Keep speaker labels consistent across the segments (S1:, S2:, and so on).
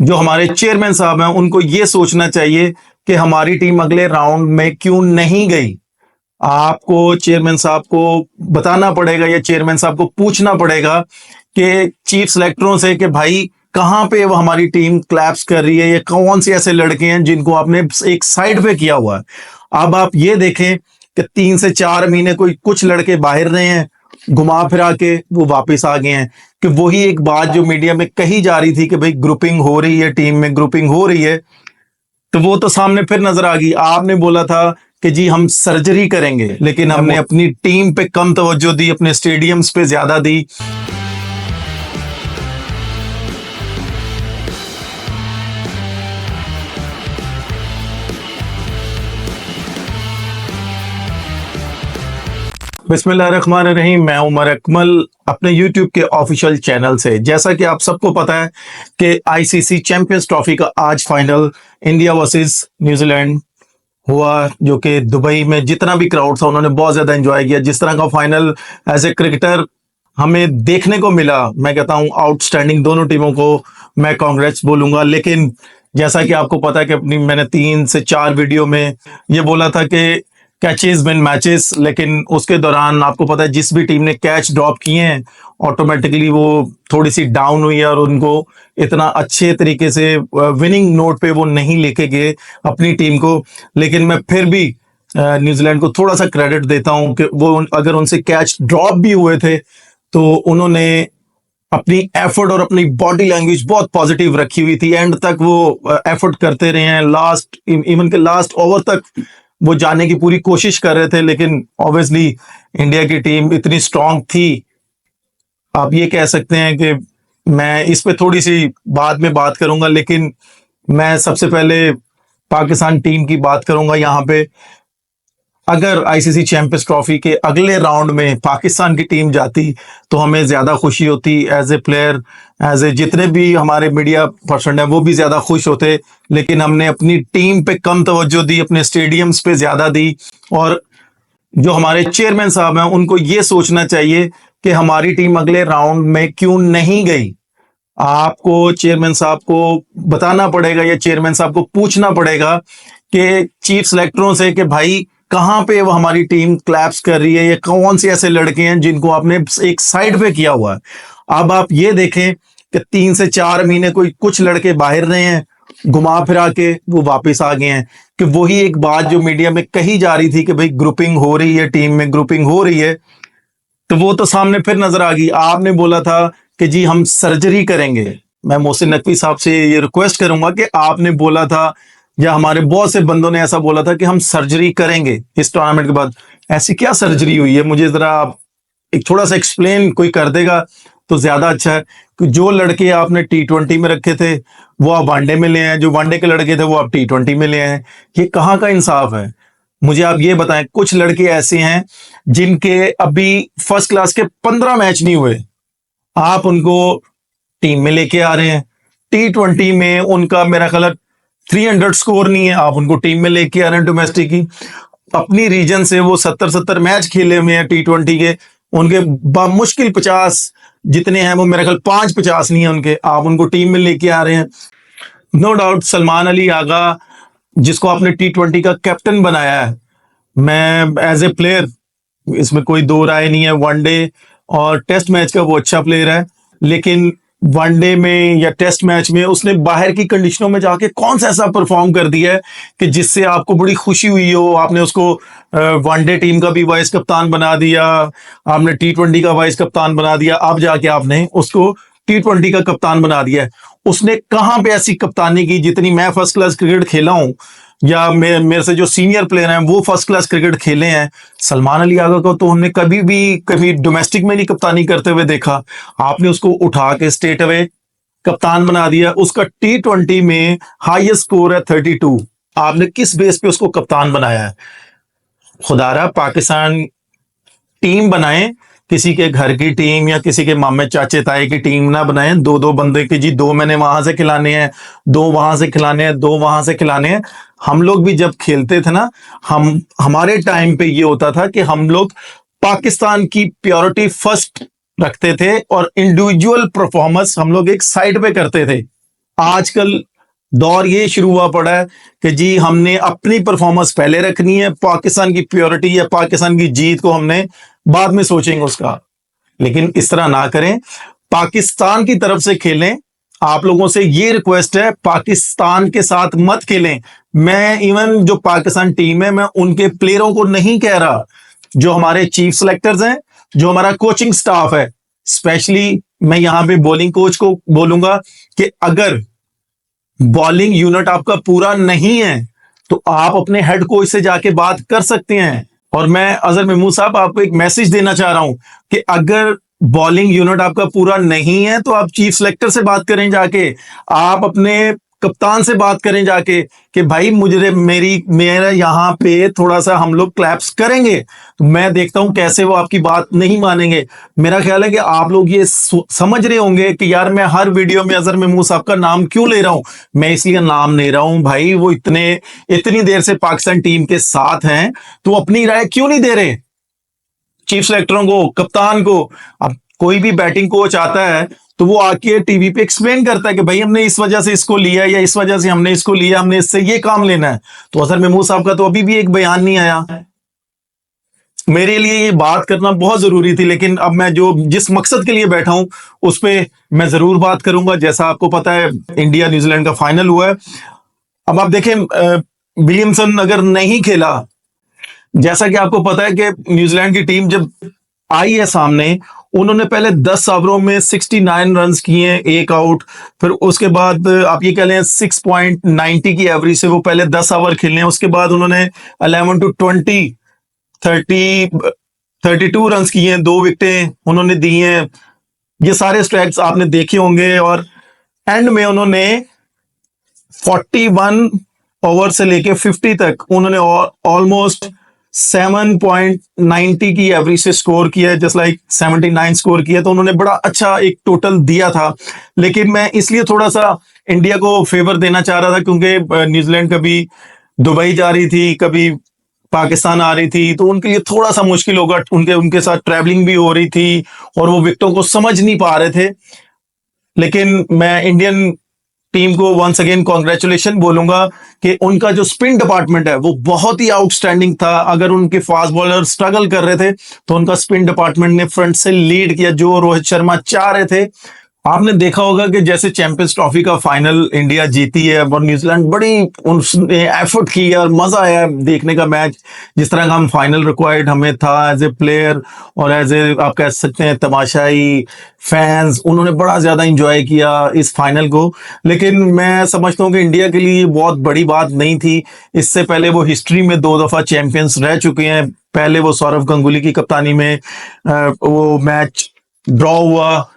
S1: जो हमारे चेयरमैन साहब हैं उनको ये सोचना चाहिए कि हमारी टीम अगले राउंड में क्यों नहीं गई। आपको चेयरमैन साहब को बताना पड़ेगा या चेयरमैन साहब को पूछना पड़ेगा कि चीफ सेलेक्टरों से कि भाई कहां पे वो हमारी टीम क्लैप्स कर रही है, ये कौन से ऐसे लड़के हैं जिनको आपने एक साइड पे किया हुआ है। अब आप ये देखें कि 3 से 4 महीने कोई कुछ लड़के बाहर रहे हैं, घुमा फिरा के वो वापस आ गए हैं। कि वही एक बात जो मीडिया में कही जा रही थी कि भाई ग्रुपिंग हो रही है, टीम में ग्रुपिंग हो रही है, तो वो तो सामने फिर नजर आ गई। आपने बोला था कि जी हम सर्जरी करेंगे, लेकिन हमने अपनी टीम पे कम तवज्जो दी, अपने स्टेडियम्स पे ज्यादा दी। बिस्मिल्लाहिर्रहमानिर्रहीम। मैं उमर अकमल अपने YouTube के ऑफिशियल चैनल से। जैसा कि आप सबको पता है कि आईसीसी चैंपियंस ट्रॉफी का आज फाइनल इंडिया वर्सेस न्यूजीलैंड हुआ, जो कि दुबई में जितना भी क्राउड था उन्होंने बहुत ज्यादा एंजॉय किया। जिस तरह का फाइनल एज ए क्रिकेटर हमें देखने को मिला, मैं कहता हूं आउटस्टैंडिंग। दोनों टीमों को मैं कांग्रेट्स बोलूंगा। लेकिन जैसा कि आपको पता है कि अपनी मैंने 3 से 4 वीडियो में ये बोला था कि कैचेस विन मैचेस, लेकिन उसके दौरान आपको पता है जिस भी टीम ने कैच ड्रॉप किए हैं ऑटोमेटिकली वो थोड़ी सी डाउन हुई है और उनको इतना अच्छे तरीके से विनिंग नोट पे वो नहीं लेके गए अपनी टीम को। लेकिन मैं फिर भी न्यूजीलैंड को थोड़ा सा क्रेडिट देता हूं कि वो अगर उनसे कैच ड्रॉप भी हुए थे तो उन्होंने अपनी एफर्ट और अपनी बॉडी लैंग्वेज बहुत पॉजिटिव रखी हुई थी। एंड तक वो एफर्ट करते रहे हैं, लास्ट इवन के लास्ट ओवर तक वो जाने की पूरी कोशिश कर रहे थे। लेकिन ऑब्वियसली इंडिया की टीम इतनी स्ट्रांग थी, आप ये कह सकते हैं कि मैं इस पे थोड़ी सी बाद में बात करूंगा। लेकिन मैं सबसे पहले पाकिस्तान टीम की बात करूंगा यहाँ पे। अगर आईसीसी चैंपियंस ट्रॉफी के अगले राउंड में पाकिस्तान की टीम जाती तो हमें ज्यादा खुशी होती। As a player, as a जितने भी हमारे मीडिया पर्सन है वो भी ज्यादा खुश होते। लेकिन हमने अपनी टीम पे कम तवज्जो दी, अपने स्टेडियम्स पे ज्यादा दी। और जो हमारे चेयरमैन साहब हैं उनको ये सोचना चाहिए कि हमारी टीम अगले राउंड में क्यों नहीं गई। आपको चेयरमैन साहब को बताना पड़ेगा या चेयरमैन साहब को पूछना पड़ेगा कि चीफ सेलेक्टरों से कि भाई कहां पे वो हमारी टीम क्लैप्स कर रही है, ये कौन से ऐसे लड़के हैं जिनको आपने एक साइड पे किया हुआ है। अब आप ये देखें कि 3 से 4 महीने कोई कुछ लड़के बाहर रहे हैं, घुमा फिरा के वो वापस आ गए हैं। कि वही एक बात जो मीडिया में कही जा रही थी कि भाई ग्रुपिंग हो रही है, टीम में ग्रुपिंग हो रही है, तो वो तो सामने फिर नजर आ गई। आपने बोला था कि जी हम सर्जरी करेंगे। मैं मोहसिन नकवी साहब से ये रिक्वेस्ट करूंगा कि आपने बोला था या हमारे बहुत से बंदों ने ऐसा बोला था कि हम सर्जरी करेंगे इस टूर्नामेंट के बाद। ऐसी क्या सर्जरी हुई है, मुझे जरा आप एक थोड़ा सा एक्सप्लेन कोई कर देगा तो ज्यादा अच्छा है। कि जो लड़के आपने T20 में रखे थे वो आप वनडे में ले आए, जो वनडे के लड़के थे वो आप T20 में ले आए। ये कहाँ का इंसाफ है, मुझे आप ये बताएं। कुछ लड़के ऐसे हैं जिनके अभी फर्स्ट क्लास के 15 मैच नहीं हुए, आप उनको टीम में लेके आ रहे हैं। T20 में उनका मेरा ख्याल 300 स्कोर नहीं है, आप उनको टीम में लेके आ रहे हैं। डोमेस्टिक की अपनी रीजन से वो 70 मैच खेले हुए हैं T20 के, उनके मुश्किल 50 जितने हैं वो मेरा ख्याल 5-50 नहीं है उनके, आप उनको टीम में लेके आ रहे हैं। नो डाउट सलमान अली आगा जिसको आपने T20 का कैप्टन बनाया है, मैं एज ए प्लेयर इसमें कोई दो राय नहीं है। वनडे और टेस्ट मैच का वो अच्छा प्लेयर है, लेकिन वनडे में या टेस्ट मैच में उसने बाहर की कंडीशनों में जाके कौन सा ऐसा परफॉर्म कर दिया है कि जिससे आपको बड़ी खुशी हुई हो। आपने उसको वनडे टीम का भी वाइस कप्तान बना दिया, आपने T20 का वाइस कप्तान बना दिया, अब जाके आपने उसको T20 का कप्तान बना दिया है। उसने कहां पे ऐसी कप्तानी की जितनी मैं फर्स्ट क्लास क्रिकेट खेला हूं या मेरे से जो सीनियर प्लेयर हैं वो फर्स्ट क्लास क्रिकेट खेले हैं। सलमान अली आगा को तो हमने कभी डोमेस्टिक में नहीं कप्तानी करते हुए देखा। आपने उसको उठा के स्ट्रेट अवे कप्तान बना दिया। उसका T20 में हाईएस्ट स्कोर है 32। आपने किस बेस पे उसको कप्तान बनाया है? खुदारा पाकिस्तान टीम बनाए, किसी के घर की टीम या किसी के मामे चाचे ताए की टीम ना बनाए। दो दो बंदे की जी, दो मैंने वहां से खिलाने हैं, दो वहां से खिलाने हैं, दो वहां से खिलाने हैं। हम लोग भी जब खेलते थे ना, हमारे टाइम पे ये होता था कि हम लोग पाकिस्तान की प्योरिटी फर्स्ट रखते थे और इंडिविजुअल परफॉर्मेंस हम लोग एक साइड पे करते थे। आजकल दौर ये शुरू हुआ पड़ा है कि जी हमने अपनी परफॉर्मेंस पहले रखनी है, पाकिस्तान की प्योरिटी या पाकिस्तान की जीत को हमने बाद में सोचेंगे उसका। लेकिन इस तरह ना करें, पाकिस्तान की तरफ से खेलें। आप लोगों से ये रिक्वेस्ट है, पाकिस्तान के साथ मत खेलें। मैं इवन जो पाकिस्तान टीम है, मैं उनके प्लेयरों को नहीं कह रहा, जो हमारे चीफ सेलेक्टर्स हैं, जो हमारा कोचिंग स्टाफ है, स्पेशली मैं यहां पे बॉलिंग कोच को बोलूंगा कि अगर बॉलिंग यूनिट आपका पूरा नहीं है तो आप अपने हेड कोच से जाके बात कर सकते हैं। और मैं अजहर महमूद साहब आपको एक मैसेज देना चाह रहा हूं कि अगर बॉलिंग यूनिट आपका पूरा नहीं है तो आप चीफ सेलेक्टर से बात करें जाके, आप अपने कप्तान से बात करें जाके कि भाई मुझे मेरा यहाँ पे थोड़ा सा हम लोग क्लैप्स करेंगे। तो मैं देखता हूं कैसे वो आपकी बात नहीं मानेंगे। मेरा ख्याल है कि आप लोग ये समझ रहे होंगे कि यार मैं हर वीडियो में अजहर महमूद साहब का नाम क्यों ले रहा हूं। मैं इसलिए नाम ले रहा हूं भाई, वो इतनी देर से पाकिस्तान टीम के साथ हैं, तो अपनी राय क्यों नहीं दे रहे चीफ सेलेक्टरों को, कप्तान को। अब कोई भी बैटिंग कोच आता है तो वो आके टीवी पे एक्सप्लेन करता है कि भाई हमने इस वजह से इसको लिया या इस वजह से हमने इसको लिया, हमने इससे ये काम लेना है। तो अजहर महमूद साहब का तो अभी भी एक बयान नहीं आया। मेरे लिए ये बात करना बहुत जरूरी थी, लेकिन अब मैं जो जिस मकसद के लिए बैठा हूं उस पर मैं जरूर बात करूंगा। जैसा आपको पता है, इंडिया न्यूजीलैंड का फाइनल हुआ है। अब आप देखें, विलियमसन अगर नहीं खेला, जैसा कि आपको पता है कि न्यूजीलैंड की टीम जब आई है सामने, उन्होंने पहले 10 ओवरों में 69 रन किए, एक आउट। फिर उसके बाद आप ये कह लें 6.90 की एवरेज से वो पहले 10 ओवर खेलने, उसके बाद उन्होंने 11 to 20 32 रन किए, 2 विकेटें उन्होंने दी हैं। ये सारे स्ट्राइक्स आपने देखे होंगे। और एंड में उन्होंने 41 ओवर से लेके 50 तक उन्होंने ऑलमोस्ट 7.90 की एवरेज से स्कोर किया, जस्ट लाइक 79 स्कोर किया। तो उन्होंने बड़ा अच्छा एक टोटल दिया था। लेकिन मैं इसलिए थोड़ा सा इंडिया को फेवर देना चाह रहा था क्योंकि न्यूजीलैंड कभी दुबई जा रही थी, कभी पाकिस्तान आ रही थी, तो उनके लिए थोड़ा सा मुश्किल होगा। उनके साथ ट्रैवलिंग भी हो रही थी और वो विकेटों को समझ नहीं पा रहे थे। लेकिन मैं इंडियन टीम को वंस अगेन कॉन्ग्रेचुलेशन बोलूंगा कि उनका जो स्पिन डिपार्टमेंट है वो बहुत ही आउटस्टैंडिंग था। अगर उनके फास्ट बॉलर स्ट्रगल कर रहे थे तो उनका स्पिन डिपार्टमेंट ने फ्रंट से लीड किया, जो रोहित शर्मा चाह रहे थे। आपने देखा होगा कि जैसे चैंपियंस ट्रॉफी का फाइनल इंडिया जीती है और न्यूजीलैंड बड़ी उसने एफर्ट की है और मजा आया देखने का मैच। जिस तरह का हम फाइनल रिक्वायर्ड हमें था एज ए प्लेयर और एज ए आप कह सकते हैं तमाशाई फैंस, उन्होंने बड़ा ज्यादा एंजॉय किया इस फाइनल को। लेकिन मैं समझता हूं कि इंडिया के लिए बहुत बड़ी बात नहीं थी। इससे पहले वो हिस्ट्री में 2 दफा चैंपियंस रह चुके हैं। पहले वो सौरव गंगुली की कप्तानी में वो मैच ड्रॉ हुआ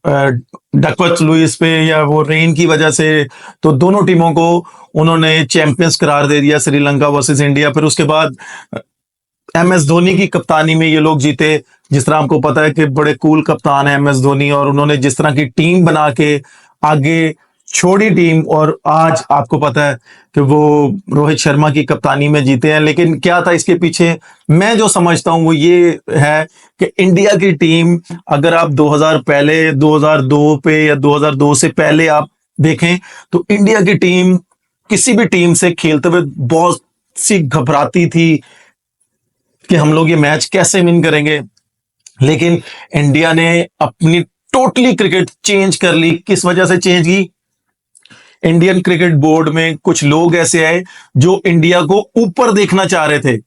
S1: डकवर्थ लुइस पे या वो रेन की वजह से, तो दोनों टीमों को उन्होंने चैंपियंस करार दे दिया, श्रीलंका वर्सेस इंडिया। फिर उसके बाद MS धोनी की कप्तानी में ये लोग जीते। जिस तरह आपको पता है कि बड़े कूल कप्तान है MS धोनी, और उन्होंने जिस तरह की टीम बना के आगे छोड़ी टीम, और आज आपको पता है कि वो रोहित शर्मा की कप्तानी में जीते हैं। लेकिन क्या था इसके पीछे, मैं जो समझता हूं वो ये है कि इंडिया की टीम, अगर आप 2002 पे या 2002 से पहले आप देखें तो इंडिया की टीम किसी भी टीम से खेलते हुए बहुत सी घबराती थी कि हम लोग ये मैच कैसे विन करेंगे। लेकिन इंडिया ने अपनी टोटली क्रिकेट चेंज कर ली। किस वजह से चेंज की? इंडियन क्रिकेट बोर्ड में कुछ लोग ऐसे आए जो इंडिया को ऊपर देखना चाह रहे थे।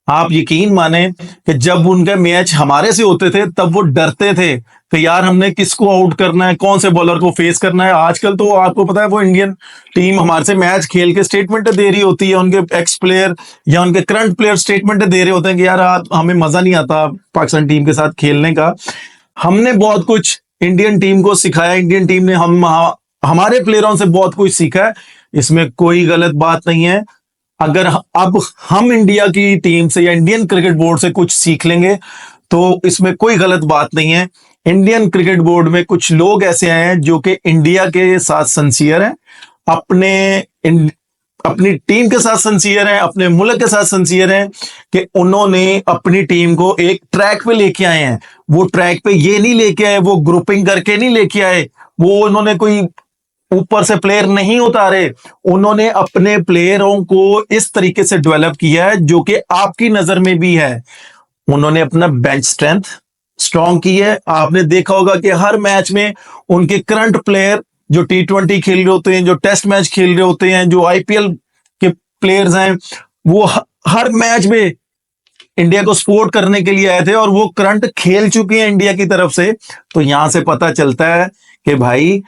S1: आप यकीन माने कि जब उनके मैच हमारे से होते थे तब वो डरते थे कि यार हमने किसको आउट करना है, कौन से बॉलर को फेस करना है। आजकल तो आपको पता है वो इंडियन टीम हमारे से मैच खेल के स्टेटमेंट दे रही होती है, उनके एक्स प्लेयर या उनके करंट प्लेयर स्टेटमेंट दे रहे होते हैं कि यार हमें मजा नहीं आता पाकिस्तान टीम के साथ खेलने का। हमने बहुत कुछ इंडियन टीम को सिखाया, इंडियन टीम ने हमारे प्लेयरों से बहुत कुछ सीखा है। इसमें कोई गलत बात नहीं है। अगर अब हम इंडिया की टीम से या इंडियन क्रिकेट बोर्ड से कुछ सीख लेंगे तो इसमें कोई गलत बात नहीं है। इंडियन क्रिकेट बोर्ड में कुछ लोग ऐसे हैं जो कि इंडिया के साथ सिंसियर हैं, अपनी टीम के साथ सिंसियर हैं, अपने मुल्क के साथ सिंसियर हैं, कि उन्होंने अपनी टीम को एक ट्रैक पे लेके आए हैं। वो ट्रैक पे ये नहीं लेके आए, वो ग्रुपिंग करके नहीं लेके आए, वो उन्होंने कोई ऊपर से प्लेयर नहीं उतारे, उन्होंने अपने प्लेयरों को इस तरीके से डेवलप किया है जो कि आपकी नजर में भी है। उन्होंने अपना बेंच स्ट्रेंथ स्ट्रांग की है। आपने देखा होगा कि हर मैच में उनके करंट प्लेयर जो T20 खेल रहे होते हैं, जो टेस्ट मैच खेल रहे होते हैं, जो आईपीएल के प्लेयर्स हैं, वो हर मैच में इंडिया को सपोर्ट करने के लिए आए थे और वो करंट खेल चुके हैं इंडिया की तरफ से। तो यहां से पता चलता है कि भाई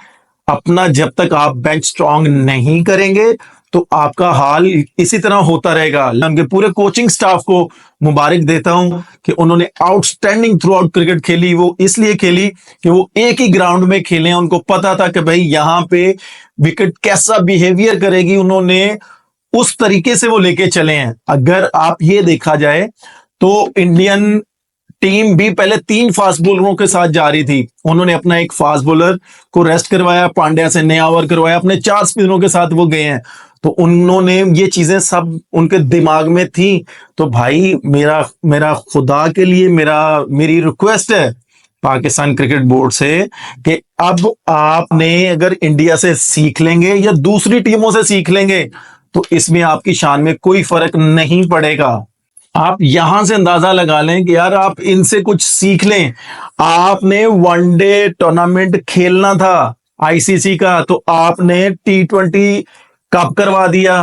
S1: अपना जब तक आप बेंच स्ट्रांग नहीं करेंगे तो आपका हाल इसी तरह होता रहेगा। उनके पूरे कोचिंग स्टाफ को मुबारक देता हूं कि उन्होंने आउटस्टैंडिंग थ्रू आउट क्रिकेट खेली। वो इसलिए खेली कि वो एक ही ग्राउंड में खेले, उनको पता था कि भाई यहां पे विकेट कैसा बिहेवियर करेगी, उन्होंने उस तरीके से वो लेके चले हैं। अगर आप ये देखा जाए तो इंडियन टीम भी पहले 3 फास्ट बॉलरों के साथ जा रही थी, उन्होंने अपना एक फास्ट बॉलर को रेस्ट करवाया, पांड्या से नया ओवर करवाया, अपने 4 स्पिनरों के साथ वो गए हैं। तो उन्होंने ये चीजें सब उनके दिमाग में थी। तो भाई मेरा मेरा खुदा के लिए मेरी रिक्वेस्ट है पाकिस्तान क्रिकेट बोर्ड से कि अब आपने अगर इंडिया से सीख लेंगे या दूसरी टीमों से सीख लेंगे तो इसमें आपकी शान में कोई फर्क नहीं पड़ेगा। आप यहां से अंदाजा लगा लें कि यार आप इनसे कुछ सीख लें। आपने वनडे टूर्नामेंट खेलना था आईसीसी का, तो आपने T20 कप करवा दिया।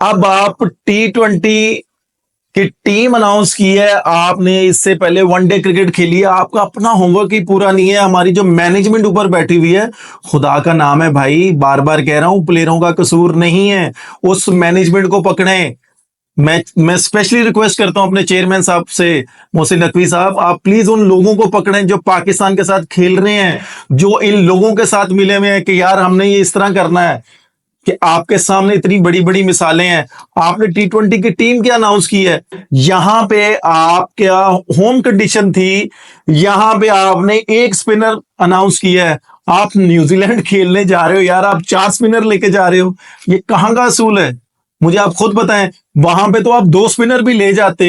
S1: अब आप T20 की टीम अनाउंस की है, आपने इससे पहले वनडे क्रिकेट खेली है, आपका अपना होमवर्क ही पूरा नहीं है। हमारी जो मैनेजमेंट ऊपर बैठी हुई है, खुदा का नाम है भाई, बार बार कह रहा हूं, प्लेयरों का कसूर नहीं है, उस मैनेजमेंट को पकड़ें। मैं स्पेशली रिक्वेस्ट करता हूं अपने चेयरमैन साहब से, मोहसिन नकवी साहब, आप प्लीज उन लोगों को पकड़ें जो पाकिस्तान के साथ खेल रहे हैं, जो इन लोगों के साथ मिले हुए हैं कि यार हमने ये इस तरह करना है। कि आपके सामने इतनी बड़ी बड़ी मिसालें हैं। आपने T20 की टीम क्या अनाउंस की है, यहां पे आप क्या होम कंडीशन थी, यहां पे आपने एक स्पिनर अनाउंस किया है। आप न्यूजीलैंड खेलने जा रहे हो यार, आप 4 स्पिनर लेके जा रहे हो, ये कहां का असूल है? मुझे आप खुद बताएं। वहां पे तो आप 2 स्पिनर भी ले जाते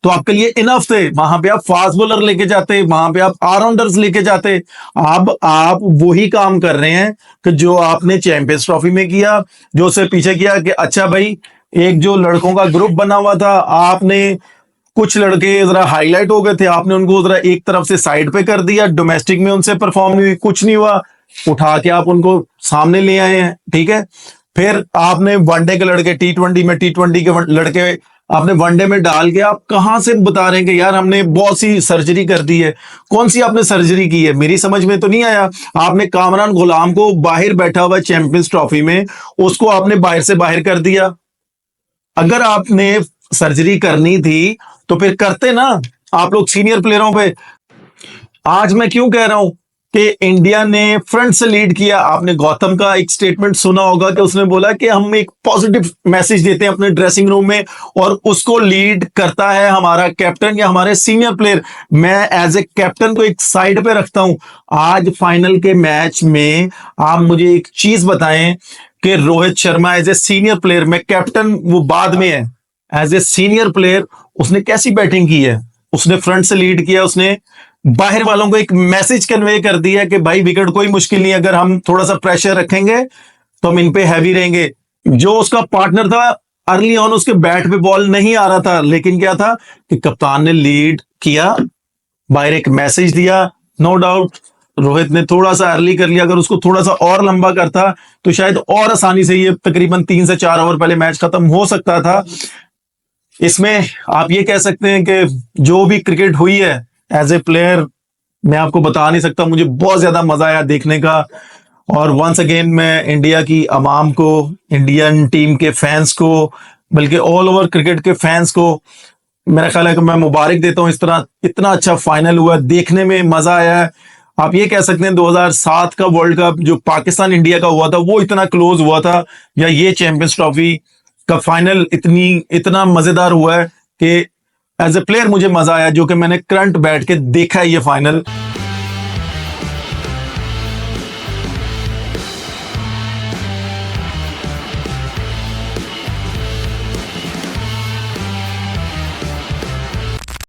S1: तो आपके लिए इनफ थे, वहां पे आप फास्ट बॉलर लेके जाते, वहां पे आप ऑलराउंडर्स लेके जाते। अब आप वही काम कर रहे हैं कि जो आपने चैंपियंस ट्रॉफी में किया, जो उससे पीछे किया कि अच्छा भाई एक जो लड़कों का ग्रुप बना हुआ था, आपने कुछ लड़के जरा हाईलाइट हो गए थे, आपने उनको जरा एक तरफ से साइड पे कर दिया, डोमेस्टिक में उनसे परफॉर्म नहीं हुई, कुछ नहीं हुआ, उठा के आप उनको सामने ले आए हैं, ठीक है। फिर आपने वनडे के लड़के T20 के लड़के आपने वनडे में डाल के आप कहां से बता रहे हैं कि यार हमने बहुत सी सर्जरी कर दी है। कौन सी आपने सर्जरी की है, मेरी समझ में तो नहीं आया। आपने कामरान गुलाम को बाहर बैठा हुआ चैंपियंस ट्रॉफी में, उसको आपने बाहर से बाहर कर दिया। अगर आपने सर्जरी करनी थी तो फिर करते ना आप लोग सीनियर प्लेयरों पे। आज मैं क्यों कह रहा हूं कि इंडिया ने फ्रंट से लीड किया। आपने गौतम का एक स्टेटमेंट सुना होगा कि उसने बोला कि हम एक पॉजिटिव मैसेज देते हैं अपने ड्रेसिंग रूम में और उसको लीड करता है हमारा कैप्टन या हमारे सीनियर प्लेयर। मैं एज ए कैप्टन को एक साइड पे रखता हूं। आज फाइनल के मैच में आप मुझे एक चीज बताएं कि Rohit Sharma as a senior player, में कैप्टन वो बाद में है, एज ए सीनियर प्लेयर उसने कैसी बैटिंग की है। उसने फ्रंट से लीड किया, उसने बाहर वालों को एक मैसेज कन्वे कर दिया कि भाई विकेट कोई मुश्किल नहीं, अगर हम थोड़ा सा प्रेशर रखेंगे तो हम इन पे हैवी रहेंगे। जो उसका पार्टनर था अर्ली ऑन, उसके बैट पे बॉल नहीं आ रहा था, लेकिन क्या था कि कप्तान ने लीड किया, बाहर एक मैसेज दिया। नो डाउट रोहित ने थोड़ा सा अर्ली कर लिया, अगर उसको थोड़ा सा और लंबा करता तो शायद और आसानी से ये तकरीबन 3 से 4 ओवर पहले मैच खत्म हो सकता था। इसमें आप ये कह सकते हैं कि जो भी क्रिकेट हुई है एज ए प्लेयर मैं आपको बता नहीं सकता, मुझे बहुत ज्यादा मजा आया देखने का। और वंस अगेन मैं इंडिया की अवाम को, इंडियन टीम के फैंस को, बल्कि ऑल ओवर क्रिकेट के फैंस को मेरा ख्याल है कि मैं मुबारक देता हूं। इस तरह इतना अच्छा फाइनल हुआ, देखने में मजा आया है। आप ये कह सकते हैं 2007 का वर्ल्ड कप जो पाकिस्तान इंडिया का हुआ था वो इतना क्लोज हुआ था, या ये चैंपियंस ट्रॉफी का फाइनल इतना मजेदार हुआ है कि एज ए प्लेयर मुझे मजा आया, जो कि मैंने करंट बैठ के देखा है ये फाइनल।